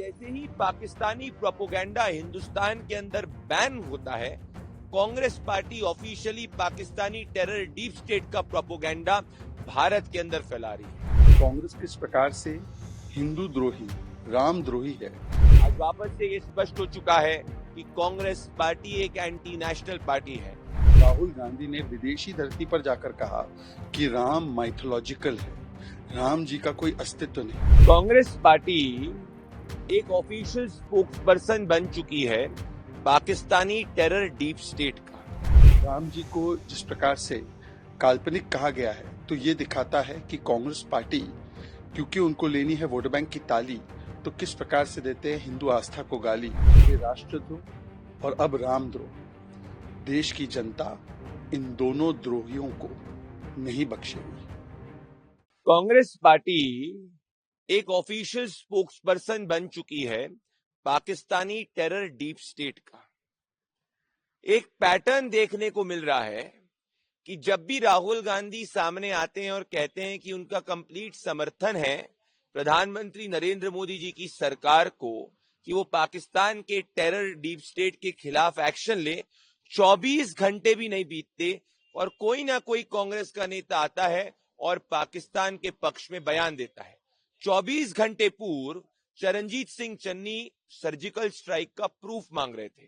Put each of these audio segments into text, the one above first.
जैसे ही पाकिस्तानी प्रोपोगंडा हिंदुस्तान के अंदर बैन होता है, Congress party officially Pakistani terror deep state का प्रोपोगंडा भारत के अंदर फैला रही है। कांग्रेस किस प्रकार से हिंदू द्रोही, राम द्रोही है। आज वापस से ये स्पष्ट हो चुका है कि कांग्रेस पार्टी एक एंटी नेशनल पार्टी है। राहुल गांधी ने विदेशी धरती पर जाकर कहा कि राम माइथोलॉजिकल है, राम जी का कोई अस्तित्व नहीं। कांग्रेस पार्टी एक ऑफिशियल स्पोक्सपर्सन बन चुकी है पाकिस्तानी टेरर डीप स्टेट का। राम जी को जिस प्रकार से काल्पनिक कहा गया है, तो ये दिखाता है कि कांग्रेस पार्टी, क्योंकि उनको लेनी है वोट बैंक की ताली, तो किस प्रकार से देते हैं हिंदू आस्था को गाली। ये राष्ट्रद्रोह और अब रामद्रोह, देश की जनता इन दोनों द्रोहियों को नहीं बख्शेगी। कांग्रेस पार्टी एक ऑफिशियल स्पोक्सपर्सन बन चुकी है पाकिस्तानी टेरर डीप स्टेट का। एक पैटर्न देखने को मिल रहा है कि जब भी राहुल गांधी सामने आते हैं और कहते हैं कि उनका कंप्लीट समर्थन है प्रधानमंत्री नरेंद्र मोदी जी की सरकार को कि वो पाकिस्तान के टेरर डीप स्टेट के खिलाफ एक्शन ले, 24 घंटे भी नहीं बीतते और कोई ना कोई कांग्रेस का नेता आता है और पाकिस्तान के पक्ष में बयान देता है। 24 घंटे पूर्व चरणजीत सिंह चन्नी सर्जिकल स्ट्राइक का प्रूफ मांग रहे थे।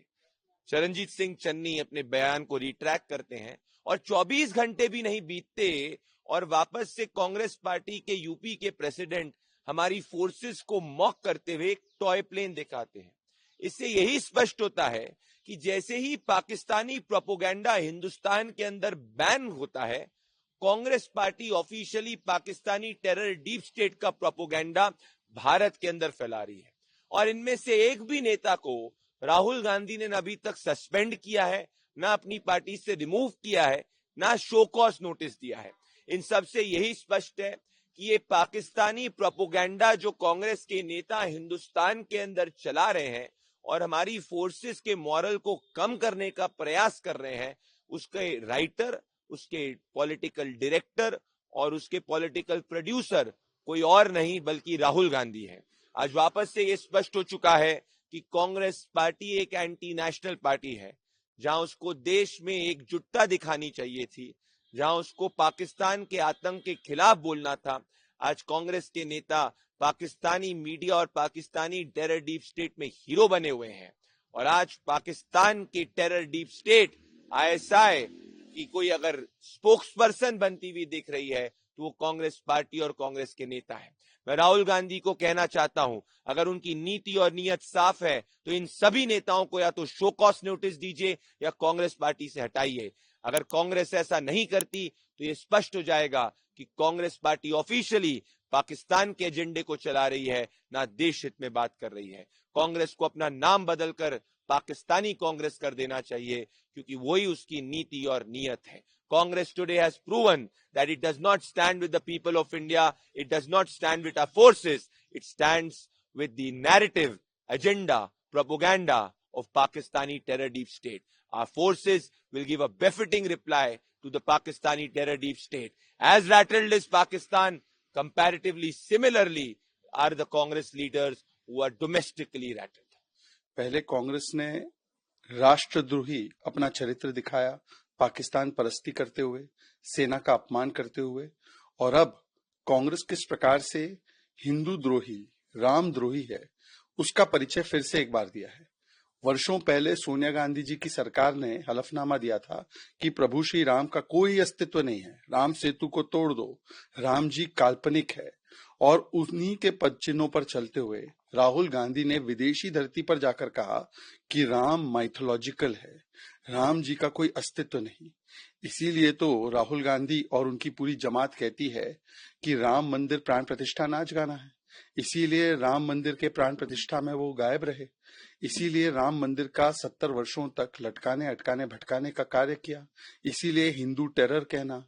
चरणजीत सिंह चन्नी अपने बयान को रिट्रैक्ट करते हैं और 24 घंटे भी नहीं बीतते और वापस से कांग्रेस पार्टी के यूपी के प्रेसिडेंट हमारी फोर्सेस को मॉक करते हुए एक टॉय प्लेन दिखाते हैं। इससे यही स्पष्ट होता है कि जैसे ही पाकिस्तानी प्रोपोगंडा हिंदुस्तान के अंदर बैन होता है, Congress party officially Pakistani terror deep state का प्रोपोगंडा भारत के अंदर फैला रही है। और इनमें से एक भी नेता को राहुल गांधी ने न अभी तक सस्पेंड किया है, ना अपनी पार्टी से रिमूव किया है, ना शो कॉज नोटिस दिया है। इन सब से यही स्पष्ट है कि ये पाकिस्तानी प्रोपोगंडा जो कांग्रेस के नेता हिंदुस्तान के अंदर चला रहे हैं और हमारी फोर्सेस के मॉरल को कम करने का प्रयास कर रहे हैं, उसके राइटर, उसके पॉलिटिकल डायरेक्टर और उसके पॉलिटिकल प्रोड्यूसर कोई और नहीं बल्कि राहुल गांधी है। आज वापस से ये स्पष्ट हो चुका है कि कांग्रेस पार्टी एक एंटी नेशनल पार्टी है। जहां उसको देश में एकजुटता दिखानी चाहिए थी, जहां उसको पाकिस्तान के आतंक के खिलाफ बोलना था, आज कांग्रेस के नेता पाकिस्तानी मीडिया और पाकिस्तानी टेरर डीप स्टेट में हीरो बने हुए हैं। और आज पाकिस्तान के टेरर डीप स्टेट आईएसआई की कोई अगर स्पोक्सपर्सन बनती हुई दिख रही है तो वो कांग्रेस पार्टी और कांग्रेस के नेता है। मैं राहुल गांधी को कहना चाहता हूं, अगर उनकी नीति और नीयत साफ है तो इन सभी नेताओं को या तो शो कॉज नोटिस दीजिए या कांग्रेस पार्टी से हटाइए। अगर कांग्रेस ऐसा नहीं करती तो ये स्पष्ट हो जाएगा कि कांग्रेस पार्टी ऑफिशियली पाकिस्तान के एजेंडे को चला रही है, ना देश हित में बात कर रही है। कांग्रेस को अपना नाम बदलकर पाकिस्तानी कांग्रेस कर देना चाहिए, क्योंकि वही उसकी नीति और नीयत है। Congress today has proven that it does not stand with the people of India, it does not stand with our forces, it stands with the narrative, agenda, propaganda of Pakistani terror deep state. Our forces will give a befitting reply to the Pakistani terror deep state. As rattled as Pakistan, comparatively similarly are the Congress leaders who are domestically rattled. पहले कांग्रेस ने राष्ट्रद्रोही अपना चरित्र दिखाया, पाकिस्तान परस्ती करते हुए, सेना का अपमान करते हुए, और अब कांग्रेस किस प्रकार से हिंदू द्रोही, राम द्रोही है, उसका परिचय फिर से एक बार दिया है। वर्षों पहले सोनिया गांधी जी की सरकार ने हलफनामा दिया था कि प्रभु श्री राम का कोई अस्तित्व नहीं है, राम सेतु को तोड़ दो, राम जी काल्पनिक है। और उन्हीं के पद चिन्हों पर चलते हुए राहुल गांधी ने विदेशी धरती पर जाकर कहा कि राम माइथोलॉजिकल है, राम जी का कोई अस्तित्व नहीं। इसीलिए तो राहुल गांधी और उनकी पूरी जमात कहती है कि राम मंदिर प्राण प्रतिष्ठा नाच गाना है। इसीलिए राम मंदिर के प्राण प्रतिष्ठा में वो गायब रहे। इसीलिए राम मंदिर का 70 वर्षों तक लटकाने अटकाने भटकाने का कार्य किया। इसीलिए हिंदू टेरर कहना,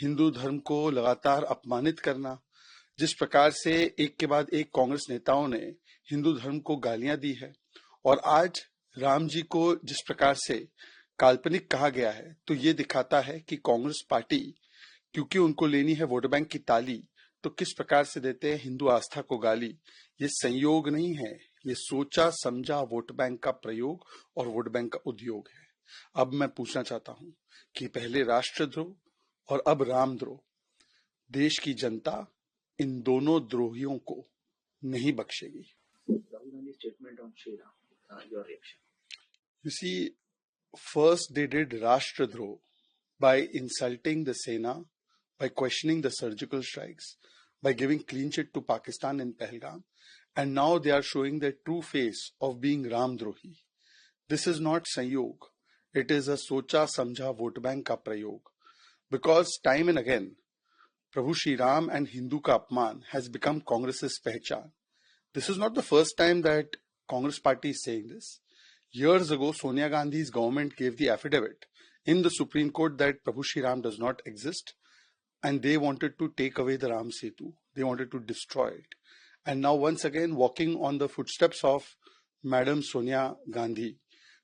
हिंदू धर्म को लगातार अपमानित करना, जिस प्रकार से एक के बाद एक कांग्रेस नेताओं ने हिंदू धर्म को गालियां दी है। और आज राम जी को जिस प्रकार से काल्पनिक कहा गया है, तो ये दिखाता है कि कांग्रेस पार्टी, क्योंकि उनको लेनी है वोट बैंक की ताली, तो किस प्रकार से देते हैं हिंदू आस्था को गाली। ये संयोग नहीं है, ये सोचा समझा वोट बैंक का प्रयोग और वोट बैंक का उद्योग है। अब मैं पूछना चाहता हूं कि पहले राष्ट्रद्रोह और अब रामद्रोह, देश की जनता इन दोनों द्रोहियों को नहीं बख्शेगी। Rahul Gandhi's statement on Shri Ram, your reaction? You see, first they did Rashtradroh by insulting the Sena, by questioning the surgical strikes, by giving clean chit to Pakistan in Pahalgam, and now they are showing their true face of being Ramdrohi. This is not Sanyog. It is a Socha Samjha Vote Bank ka Prayog. Because time and again, Prabhu Shri Ram and Hindu ka apman has become Congress's pehchan. This is not the first time that Congress party is saying this. Years ago, Sonia Gandhi's government gave the affidavit in the Supreme Court that Prabhu Shri Ram does not exist, and they wanted to take away the Ram Setu. They wanted to destroy it. And now once again, walking on the footsteps of Madam Sonia Gandhi,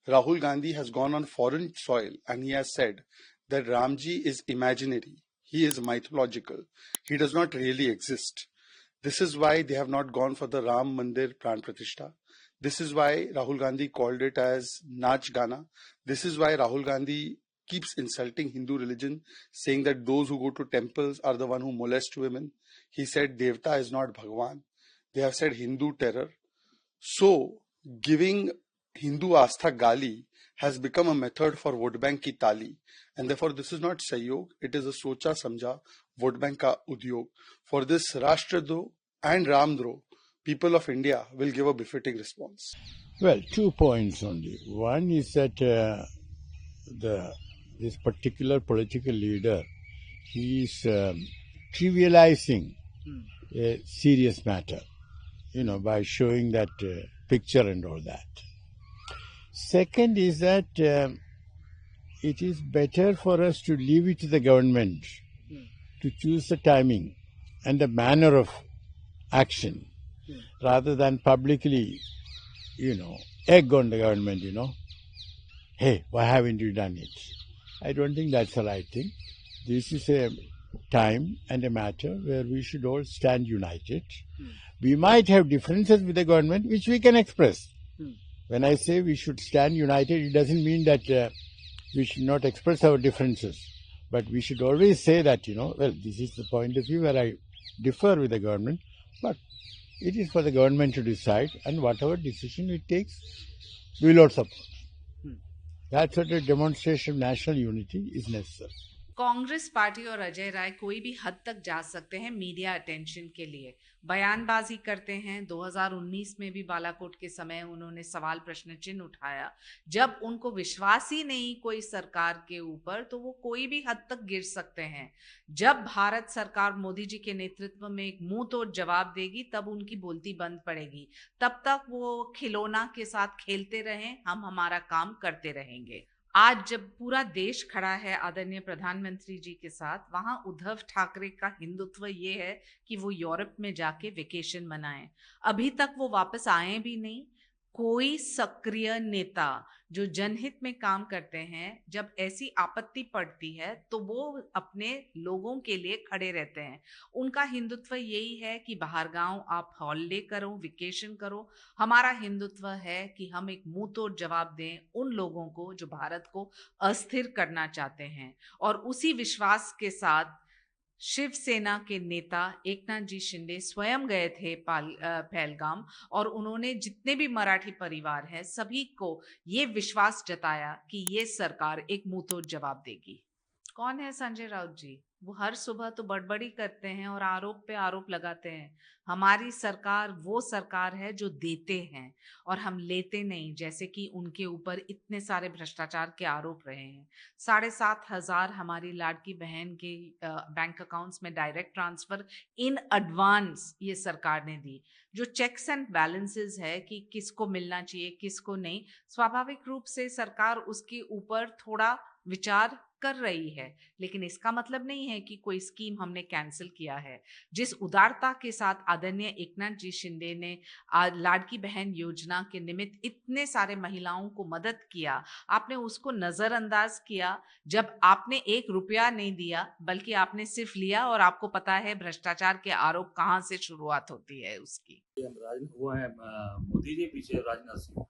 Rahul Gandhi has gone on foreign soil and he has said that Ramji is imaginary. He is mythological. He does not really exist. This is why they have not gone for the Ram Mandir Pran Pratishtha. This is why Rahul Gandhi called it as Nach Gana. This is why Rahul Gandhi keeps insulting Hindu religion, saying that those who go to temples are the one who molest women. He said Devta is not Bhagwan. They have said Hindu terror. So, giving Hindu Astha Gali has become a method for vote bank ki tali. And therefore, this is not Sahyog, it is a Socha Samjha vote bank ka udyog. For this Rashtradroh and Ramdroh, people of India will give a befitting response. Well, 2 points only. One is that this particular political leader, he is trivializing a serious matter, by showing that picture and all that. Second is that it is better for us to leave it to the government to choose the timing and the manner of action rather than publicly, egg on the government, hey, why haven't you done it? I don't think that's the right thing. This is a time and a matter where we should all stand united. We might have differences with the government, which we can express. When I say we should stand united, it doesn't mean that we should not express our differences. But we should always say that, this is the point of view where I differ with the government. But it is for the government to decide, and whatever decision it takes, we will all support. That sort of demonstration of national unity is necessary. Congress party और अजय राय कोई भी हद तक जा सकते हैं media attention के लिए, बयानबाजी करते हैं। 2019 में भी बालाकोट के समय उन्होंने सवाल प्रश्न चिन्ह उठाया। जब उनको विश्वास ही नहीं कोई सरकार के ऊपर, तो वो कोई भी हद तक गिर सकते हैं। जब भारत सरकार मोदी जी के नेतृत्व में एक मुंह तोड़ जवाब देगी, तब उनकी बोलती बंद पड़ेगी। तब तक वो खिलौना के साथ खेलते रहें, हम हमारा काम करते रहेंगे। आज जब पूरा देश खड़ा है आदरणीय प्रधानमंत्री जी के साथ, वहां उद्धव ठाकरे का हिंदुत्व ये है कि वो यूरोप में जाके वेकेशन मनाएं। अभी तक वो वापस आए भी नहीं। कोई सक्रिय नेता जो जनहित में काम करते हैं, जब ऐसी आपत्ति पड़ती है तो वो अपने लोगों के लिए खड़े रहते हैं। उनका हिंदुत्व यही है कि बाहर गांव आप हॉलिडे करो, वेकेशन करो। हमारा हिंदुत्व है कि हम एक मुंह तोड़ जवाब दें उन लोगों को जो भारत को अस्थिर करना चाहते हैं। और उसी विश्वास के साथ शिवसेना के नेता एकनाथ जी शिंदे स्वयं गए थे पहलगाम, और उन्होंने जितने भी मराठी परिवार हैं सभी को ये विश्वास जताया कि ये सरकार एक मुंहतोड़ जवाब देगी। कौन है संजय राउत जी? वो हर सुबह तो बड़बड़ी करते हैं और आरोप पे आरोप लगाते हैं। हमारी सरकार वो सरकार है जो देते हैं और हम लेते नहीं, जैसे कि उनके ऊपर इतने सारे भ्रष्टाचार के आरोप रहे हैं। 7,500 हमारी लाडकी बहन के बैंक अकाउंट्स में डायरेक्ट ट्रांसफर इन एडवांस ये सरकार ने दी। जो चेक्स एंड बैलेंसेस है कि किसको मिलना चाहिए किसको नहीं, स्वाभाविक रूप से सरकार उसके ऊपर थोड़ा विचार कर रही है, लेकिन इसका मतलब नहीं है है कि कोई स्कीम हमने कैंसिल किया है। जिस उदारता के साथ आदरणीय एकनाथ जी शिंदे ने लाड़की बहन योजना के निमित्त इतने सारे महिलाओं को मदद किया, आपने उसको नजरअंदाज किया जब आपने 1 रुपया नहीं दिया, बल्कि आपने सिर्फ लिया। और आपको पता है भ्रष्टाचार के आरोप कहां से शुरुआत होती है उसकी। वो है मोदी जी, पीछे राजनाथ सिंह।